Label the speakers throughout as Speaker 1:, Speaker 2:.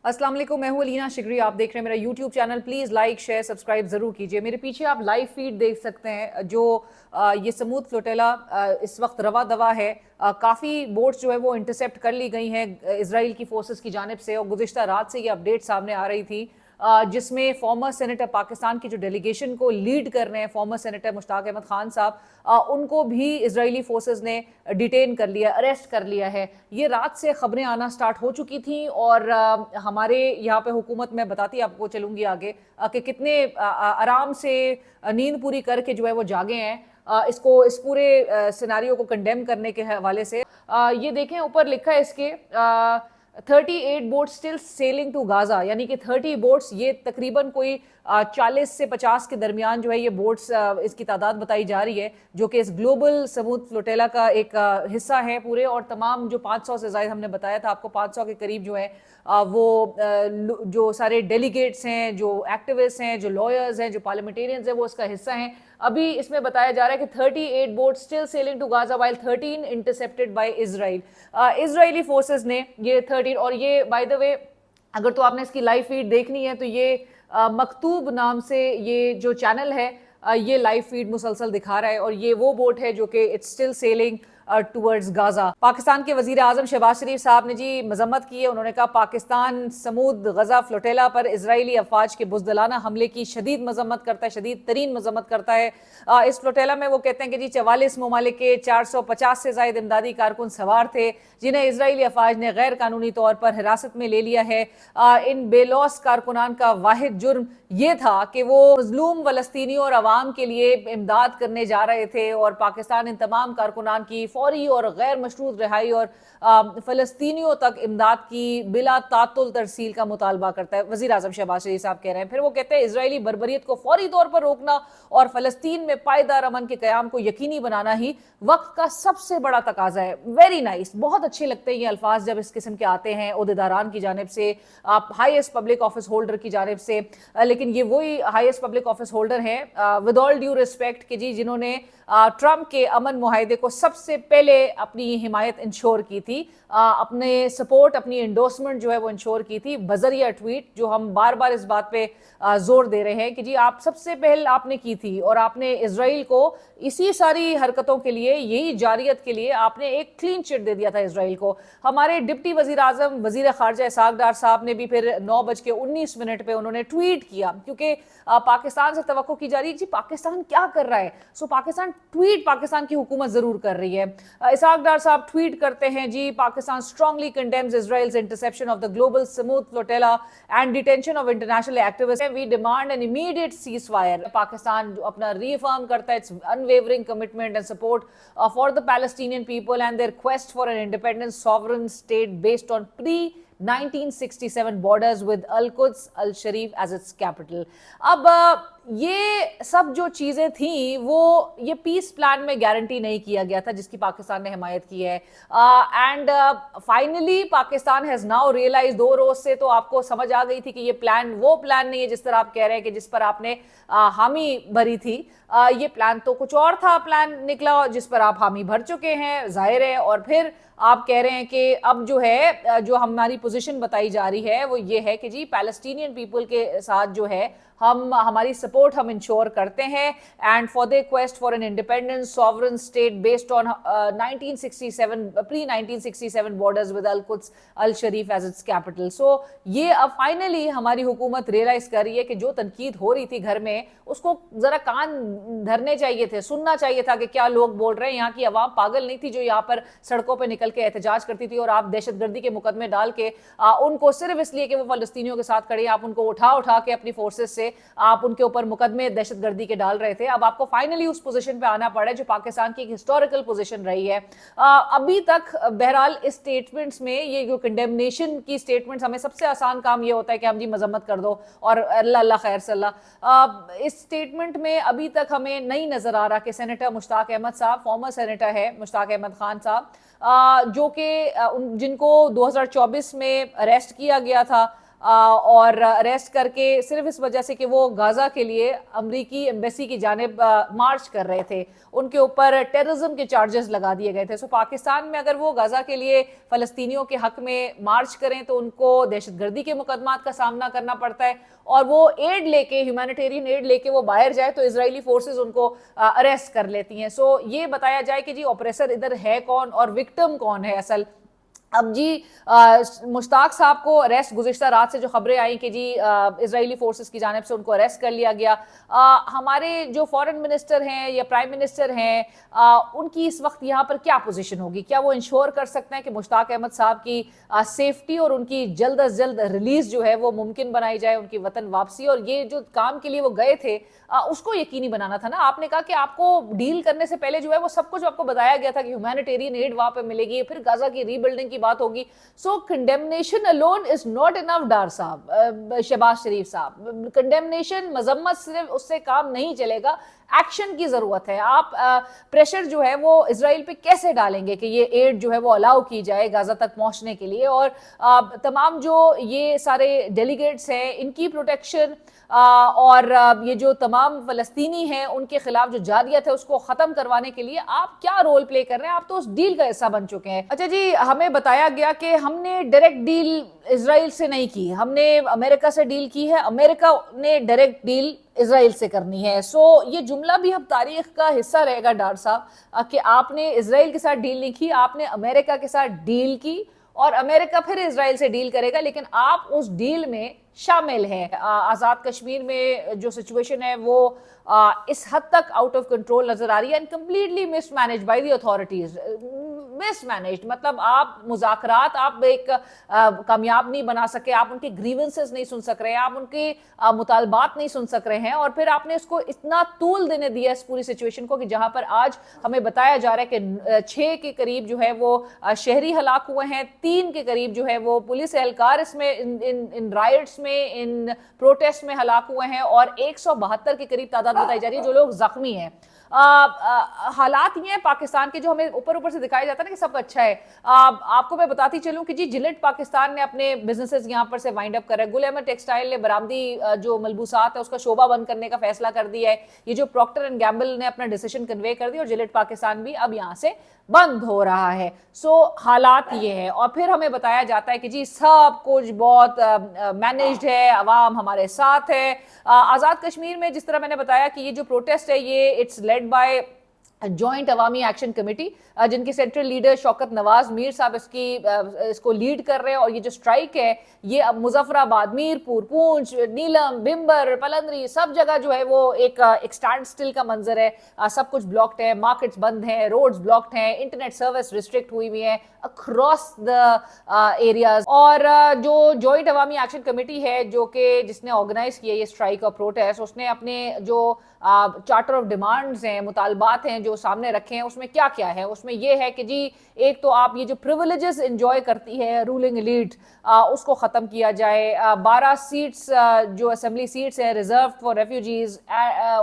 Speaker 1: अस्सलाम वालेकुम, मैं हूँ अलीना शिगरी। आप देख रहे हैं मेरा YouTube channel. Please like share subscribe ज़रूर कीजिए। मेरे पीछे आप लाइव फीड देख सकते हैं जो ये समूद फ्लोटेला इस वक्त रवा दवा है। काफ़ी बोट्स जो है वो इंटरसेप्ट कर ली गई हैं इसराइल की फोर्सेस की जानिब से, और गुज़िश्ता रात से ये अपडेट सामने आ रही थी जिसमें फॉर्मर सेनेटर पाकिस्तान की जो डेलीगेशन को लीड कर रहे हैं फॉर्मर सेनेटर मुश्ताक अहमद खान साहब, उनको भी इजरायली फोर्सेस ने डिटेन कर लिया, अरेस्ट कर लिया है। ये रात से खबरें आना स्टार्ट हो चुकी थी और हमारे यहाँ पे हुकूमत, मैं बताती आपको चलूँगी आगे कि कितने आराम से नींद पूरी करके जो है वो जागे हैं इस पूरे सिनारियो को कंडेम करने के हवाले से। ये देखें ऊपर लिखा है इसके 38 boats still sailing to Gaza, यानी कि 30 बोट्स, ये तकरीबन कोई 40 से 50 के दरमियान जो है ये बोट्स इसकी तादाद बताई जा रही है, जो कि इस ग्लोबल समूद फ्लोटेला का एक हिस्सा है पूरे। और तमाम जो 500 से ज़ायद हमने बताया था आपको, 500 के करीब जो है वो जो सारे डेलीगेट्स हैं, जो एक्टिविस्ट हैं, जो लॉयर्स हैं, जो पार्लियामेंटेरियंस हैं, वो इसका हिस्सा हैं। अभी इसमें बताया जा रहा है कि 38 boat still sailing to Gaza while 13 intercepted by Israel. Israeli forces ने ये 13, और ये बाय द वे अगर तो आपने इसकी लाइव फीड देखनी है तो ये मकतूब नाम से ये जो चैनल है ये लाइव फीड मुसलसल दिखा रहा है, और ये वो बोट है जो कि it's still selling towards Gaza. Pakistan के वजीर आजम शहबाज शरीफ साहब ने जी मजम्मत की है। उन्होंने कहा पाकिस्तान समूद गजा फ्लोटेला पर इजरायली अफवाज के बुज़दिलाना हमले की शदीद मजम्मत करता है, शदीद तरीन मजम्मत करता है। इस फ्लोटेला में वो कहते हैं कि जी 44 ममालिक के 450 से ज़ायद इमदादी कारकुन सवार थे, जिन्हें इजरायली अफवाज ने गैर कानूनी तौर पर हिरासत में ले लिया है। इन बेलौस कारकुनान का वाहिद जुर्म ये था कि वो मजलूम फलस्तीनियों और अवाम के लिए इमदाद करने जा रहे थे, और पाकिस्तान इन तमाम कारकुनान की फौरी और गैर मशरूत रिहाई और फलस्तीनियों तक इमदाद की बिला तातुल तरसील का मुतालबा करता है, वज़ीर आज़म शहबाज शरीफ साहब कह रहे हैं। फिर वो कहते हैं इजरायली बर्बरियत को फौरी तौर पर रोकना और फलस्तीन में पायदार अमन के क़याम को यकीनी बनाना ही वक्त का सबसे बड़ा तकाजा है। वेरी नाइस, बहुत अच्छे लगते हैं ये अल्फाज जब इस किस्म के आते हैं ओहदेदारान की जानिब से, हाईएस्ट पब्लिक ऑफिस होल्डर की जानिब से। लेकिन ये वही हाईएस्ट पब्लिक ऑफिस होल्डर हैं, विद ऑल ड्यू रिस्पेक्ट, कि जी जिन्होंने ट्रंप के अमन मुआहदे को सबसे पहले अपनी हिमायत इंश्योर की थी, अपने सपोर्ट, अपनी एंडोर्समेंट जो है वो इंश्योर की थी बजरिया ट्वीट। जो हम बार बार इस बात पे जोर दे रहे हैं कि जी आप सबसे पहले आपने की थी, और आपने इजराइल को इसी सारी हरकतों के लिए, यही जारियत के लिए आपने एक क्लीन चिट दे दिया था इजराइल को। हमारे डिप्टी वजीर आजम वजीर खारजा इसहाक डार साहब ने भी फिर 9:19 पे उन्होंने ट्वीट किया, क्योंकि पाकिस्तान से तवक्को की जा रही है जी पाकिस्तान क्या कर रहा है। सो पाकिस्तान ट्वीट पाकिस्तान की हुकूमत जरूर कर रही है। इसहाक डार साहब ट्वीट करते हैं जी Pakistan strongly condemns Israel's interception of the global Sumud flotilla and detention of international activist. We demand an immediate cease fire. Pakistan अपना रीअफर्म करता है its unwavering commitment and support for the Palestinian people and their quest for an independent sovereign state based on pre 1967 borders with Al-Quds Al-Sharif as its capital। अब ये सब जो चीज़ें थी वो ये पीस प्लान में गारंटी नहीं किया गया था जिसकी पाकिस्तान ने हिमायत की है। And finally Pakistan has now realise, 2 रोज से तो आपको समझ आ गई थी कि ये प्लान वो प्लान नहीं है जिस तरह आप कह रहे हैं कि जिस पर आपने हामी भरी थी। ये प्लान तो कुछ और था, प्लान निकला जिस पर आप हामी भर चुके हैं, जाहिर है। और फिर आप कह रहे हैं कि अब जो है, जो हमारी पोजीशन बताई जा रही है वो ये है कि जी पैलेस्टीनियन पीपल के साथ जो है हमारी सपोर्ट हम इंश्योर करते हैं, and for the quest for an independent sovereign state based on 1967 pre 1967 borders with Al Quds Al Sharif as its capital. So ये अब फाइनली हमारी हुकूमत रियलाइज कर रही है कि जो तनकीद हो रही थी घर में उसको जरा कान धरने चाहिए थे, सुनना चाहिए था कि क्या लोग बोल रहे हैं। यहाँ की आवाम पागल नहीं थी जो यहाँ पर सड़कों पर निकल के एहतजाज करती थी, और आप दहशतगर्दी के मुकदमे डाल के उनको सिर्फ इसलिए कि वो फलस्तीनियों के साथ खड़े, आप उनको उठा के अपनी फोर्सेस से आप उनके ऊपर मुकदमे दहशतगर्दी के डाल रहे थे। अब आपको फाइनली उस पोजीशन पे आना पड़ा है जो पाकिस्तान की एक हिस्टोरिकल पोजीशन रही है। अभी तक बहरहाल इस स्टेटमेंट्स में, ये जो कंडेमनेशन की स्टेटमेंट्स, हमें सबसे आसान काम ये होता है कि हम जी मजम्मत कर दो और अल्लाह अल्लाह खैर सल्लाह। इस स्टेटमेंट में अभी तक हमें नहीं नजर आ रहा कि सेनेटर मुश्ताक अहमद साहब, फॉर्मर सेनेटर है मुश्ताक अहमद खान साहब, जो कि जिनको 2024 में अरेस्ट किया गया था, और अरेस्ट करके सिर्फ इस वजह से कि वो गाजा के लिए अमरीकी एम्बेसी की जानिब मार्च कर रहे थे, उनके ऊपर टेररिज्म के चार्जेस लगा दिए गए थे। सो पाकिस्तान में अगर वो गाजा के लिए फ़लस्तीनियों के हक में मार्च करें तो उनको दहशतगर्दी के मुकदमात का सामना करना पड़ता है, और वो एड लेके, ह्यूमैनिटेरियन एड लेके वो बाहर जाए तो इजरायली फोर्सेस उनको अरेस्ट कर लेती हैं। सो ये बताया जाए कि जी ऑपरेसर इधर है कौन और विक्टिम कौन है असल। अब जी मुश्ताक साहब को अरेस्ट, गुज़िश्ता रात से जो खबरें आई कि जी इजरायली फोर्सेस की जानिब से उनको अरेस्ट कर लिया गया। हमारे जो फॉरेन मिनिस्टर हैं या प्राइम मिनिस्टर हैं, उनकी इस वक्त यहाँ पर क्या पोजीशन होगी? क्या वो इंश्योर कर सकते हैं कि मुश्ताक अहमद साहब की सेफ्टी और उनकी जल्द अज जल्द रिलीज जो है वो मुमकिन बनाई जाए, उनकी वतन वापसी? और ये जो काम के लिए वो गए थे उसको यकीनी बनाना था ना। आपने कहा कि आपको डील करने से पहले जो है वो सब कुछ आपको बताया गया था कि ह्यूमैनिटेरियन एड वहां पे मिलेगी, फिर गाजा की रीबिल्डिंग की बात होगी। So condemnation alone is not enough Dar साहब, शहबाज शरीफ साहब। कंडेमनेशन, मजम्मत सिर्फ उससे काम नहीं चलेगा, एक्शन की जरूरत है। आप प्रेशर जो है वो इजराइल पे कैसे डालेंगे कि ये एड जो है वो अलाउ की जाए गाजा तक पहुंचने के लिए? और तमाम जो ये सारे डेलीगेट्स हैं इनकी प्रोटेक्शन और ये जो तमाम फलस्तीनी हैं उनके खिलाफ जो जारियत है उसको खत्म करवाने के लिए आप क्या रोल प्ले कर रहे हैं? आप तो उस डील का हिस्सा बन चुके हैं। अच्छा जी, हमें बताया गया कि हमने डायरेक्ट डील इजराइल से नहीं की, हमने अमेरिका से डील की है, अमेरिका ने डायरेक्ट डील इजराइल से करनी है। सो ये जुमला भी अब तारीख का हिस्सा रहेगा डार साहब कि आपने इजराइल के साथ डील नहीं की, आपने अमेरिका के साथ डील की और अमेरिका फिर इजराइल से डील करेगा, लेकिन आप उस डील में शामिल है। आज़ाद कश्मीर में जो सिचुएशन है वो इस हद तक आउट ऑफ कंट्रोल नजर आ रही है and completely mismanage by the authorities. Mismanaged मतलब आप मुज़ाकरात आप एक कामयाब नहीं बना सके, आप उनके ग्रीवेंसेस नहीं सुन सक रहे हैं, आप उनके मुतालबात नहीं सुन सक रहे हैं, और फिर आपने इसको इतना तूल देने दिया इस पूरी सिचुएशन को कि जहां पर आज हमें बताया जा रहा है कि 6 के करीब जो है वो शहरी हलाक हुए हैं, 3 के करीब जो है वो पुलिस एहलकार इसमें इन राइट्स में, इन प्रोटेस्ट में हलाक हुए हैं, और 172 के करीब तादाद बताई जा रही है जो लोग जख्मी हैं। हालात ये हैं पाकिस्तान के जो हमें ऊपर ऊपर से दिखाया जाता है ना कि सब अच्छा है। आपको मैं बताती चलूं कि जी जिलेट पाकिस्तान ने अपने बिजनेसेस यहां पर से वाइंड अप कर रहा है। गुल अहमद टेक्सटाइल ने बरामदी जो मलबूसात है उसका शोबा बंद करने का फैसला कर दिया है। ये जो प्रॉक्टर एंड गैम्बल ने अपना डिसीजन कन्वे कर दिया और जिलेट पाकिस्तान भी अब यहां से बंद हो रहा है। सो हालात ये है, और फिर हमें बताया जाता है कि जी सब कुछ बहुत मैनेज्ड है, अवाम हमारे साथ है। आज़ाद कश्मीर में जिस तरह मैंने बताया कि ये जो प्रोटेस्ट है ये it's led by joint Awami action committee, जिनके सेंट्रल लीडर शौकत नवाज मीर साहब इसको लीड कर रहे हैं। और ये जो स्ट्राइक है ये अब मुजफ्फराबाद, मीरपुर, पूंछ, नीलम, भिम्बर, पलंदरी सब जगह जो है वो एक स्टैंड स्टिल का मंजर है। सब कुछ ब्लॉक्ड है, मार्केट्स बंद हैं, रोड्स ब्लॉक्ड हैं, इंटरनेट सर्विस रिस्ट्रिक्ट हुई हुई है अक्रॉस द एरियाज। और जो जॉइंट अवामी एक्शन कमेटी है जो कि जिसने ऑर्गेनाइज किया ये स्ट्राइक और प्रोटेस्ट, उसने अपने जो चार्टर ऑफ डिमांड्स हैं, मुतालबात हैं जो सामने रखे हैं, उसमें क्या क्या है? उसमें यह है कि जी एक तो आप ये जो प्रिविलेजेस एंजॉय करती है रूलिंग एलीट उसको ख़त्म किया जाए। 12 सीट्स जो असेंबली सीट्स हैं रिजर्व फॉर रेफ्यूजीज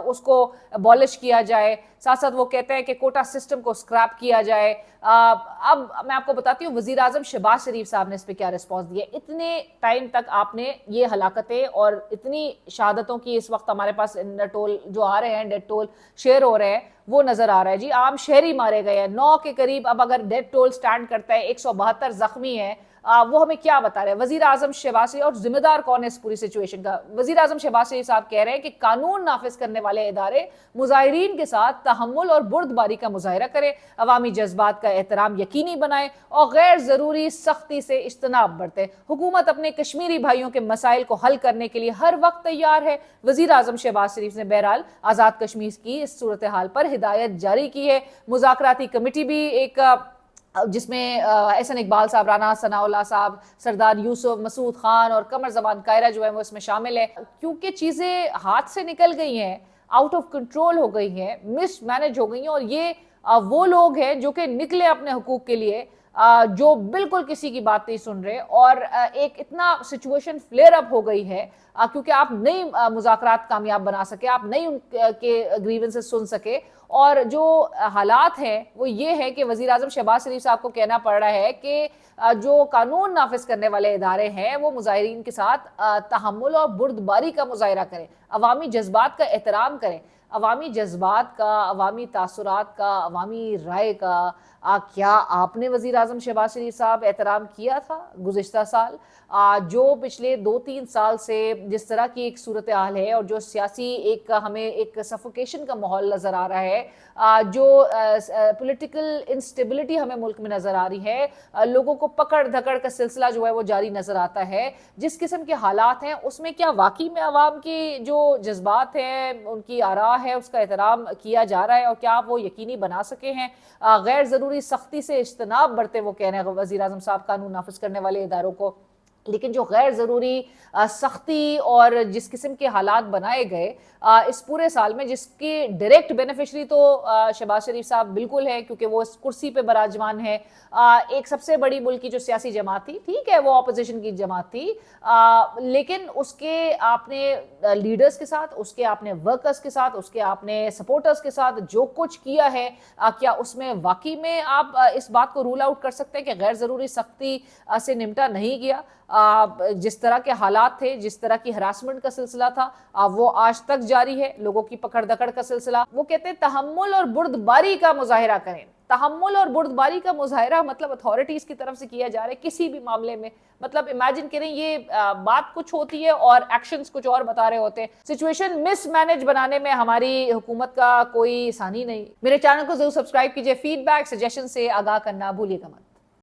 Speaker 1: उसको अबॉलिश किया जाए। साथ साथ वो कहते हैं कि कोटा सिस्टम को स्क्रैप किया जाए। अब मैं आपको बताती हूँ वज़ीर आज़म शहबाज शरीफ साहब ने इस पर क्या रिस्पॉन्स दिया। इतने टाइम तक आपने ये हलाकतें और इतनी शहादतों की इस वक्त हमारे पास टोल जो आ रहे हैं, डेथ टोल शेयर हो रहे हैं, वो नजर आ रहा है जी। आम शहरी मारे गए हैं 9 के करीब। अब अगर डेथ टोल स्टैंड करता है 172 जख्मी है, वो हमें क्या बता रहे हैं? वजीर आजम शहबाज शरीफ, और जिम्मेदार कौन है इस पूरी सिचुएशन का? वजीर आजम शहबाज शरीफ साहब कह रहे हैं कि कानून नाफिज करने वाले इदारे मुजाहिरीन के साथ तहम्मुल और बुर्दबारी का मुजाहरा करें, अवामी जज्बात का एहतराम यकीनी बनाए और गैर जरूरी सख्ती से इज्तनाब बरते। हुकूमत अपने कश्मीरी भाइयों के मसाइल को हल करने के लिए हर वक्त तैयार है। वजीर आजम शहबाज शरीफ ने बहरहाल आज़ाद कश्मीर की इस सूरत हाल पर हिदायत जारी की है। मुज़ाकराती कमेटी भी एक जिसमें एहसन इकबाल साहब, राना सनाउल्लाह साहब, सरदार यूसुफ, मसूद खान और कमर जबान कायरा जो है वो इसमें शामिल है। क्योंकि चीज़ें हाथ से निकल गई हैं, आउट ऑफ कंट्रोल हो गई हैं, मिसमैनेज हो गई हैं, और ये वो लोग हैं जो कि निकले अपने हुकूक के लिए, जो बिल्कुल किसी की बात नहीं सुन रहे। और एक इतना सिचुएशन फ्लेयर अप हो गई है क्योंकि आप नई मुज़ाकरात कामयाब बना सके, आप नई उनके ग्रीवेंसेस सुन सके, اور جو حالات ہیں وہ یہ ہے کہ وزیر اعظم شہباز شریف صاحب کو کہنا پڑ رہا ہے کہ جو قانون نافذ کرنے والے ادارے ہیں وہ مظاہرین کے ساتھ تحمل اور بردباری کا مظاہرہ کریں، عوامی جذبات کا احترام کریں، عوامی جذبات کا، عوامی تاثرات کا، عوامی رائے کا کیا آپ نے وزیر اعظم شہباز شریف صاحب احترام کیا تھا گزشتہ سال؟ جو پچھلے 2-3 سال سے جس طرح کی ایک صورتحال ہے اور جو سیاسی ایک ہمیں ایک سفوکیشن کا ماحول نظر آ رہا ہے، جو پولیٹیکل انسٹیبلٹی ہمیں ملک میں نظر آ رہی ہے، لوگوں کو پکڑ دھکڑ کا سلسلہ جو ہے وہ جاری نظر آتا ہے، جس قسم کے حالات ہیں اس میں کیا واقعی میں عوام کی جو جذبات ہیں، ان کی آراء ہے، اس کا احترام کیا جا رہا ہے؟ اور کیا آپ وہ یقینی بنا سکے ہیں؟ غیر ضروری سختی سے اجتناب برتے وہ کہہ رہے ہیں وزیر اعظم صاحب قانون نافذ کرنے والے اداروں کو، لیکن جو غیر ضروری سختی اور جس قسم کے حالات بنائے گئے اس پورے سال میں، جس کے ڈائریکٹ بینیفیشری تو شہباز شریف صاحب بالکل ہے کیونکہ وہ اس کرسی پہ براجمان ہے، ایک سب سے بڑی ملک کی جو سیاسی جماعت تھی، ٹھیک ہے وہ اپوزیشن کی جماعت تھی، لیکن اس کے آپ نے لیڈرز کے ساتھ، اس کے آپ نے ورکرز کے ساتھ، اس کے آپ نے سپورٹرز کے ساتھ جو کچھ کیا ہے، کیا اس میں واقعی میں آپ اس بات کو رول آؤٹ کر سکتے ہیں کہ غیر ضروری سختی سے نمٹا نہیں گیا؟ جس طرح کے حالات تھے، جس طرح کی ہراسمنٹ کا سلسلہ تھا، وہ آج تک جاری ہے، لوگوں کی پکڑ دکڑ کا سلسلہ۔ وہ کہتے ہیں تحمل اور بردباری کا مظاہرہ کریں۔ تحمل اور بردباری کا مظاہرہ مطلب اتھارٹیز کی طرف سے کیا جا رہا ہے کسی بھی معاملے میں، مطلب امیجن کریں یہ بات کچھ ہوتی ہے اور ایکشنز کچھ اور بتا رہے ہوتے ہیں۔ سچویشن مس مینج بنانے میں ہماری حکومت کا کوئی ثانی نہیں۔ میرے چینل کو ضرور سبسکرائب کیجئے، فیڈ بیک سجیشن سے آگاہ کرنا بھولیے گا مت۔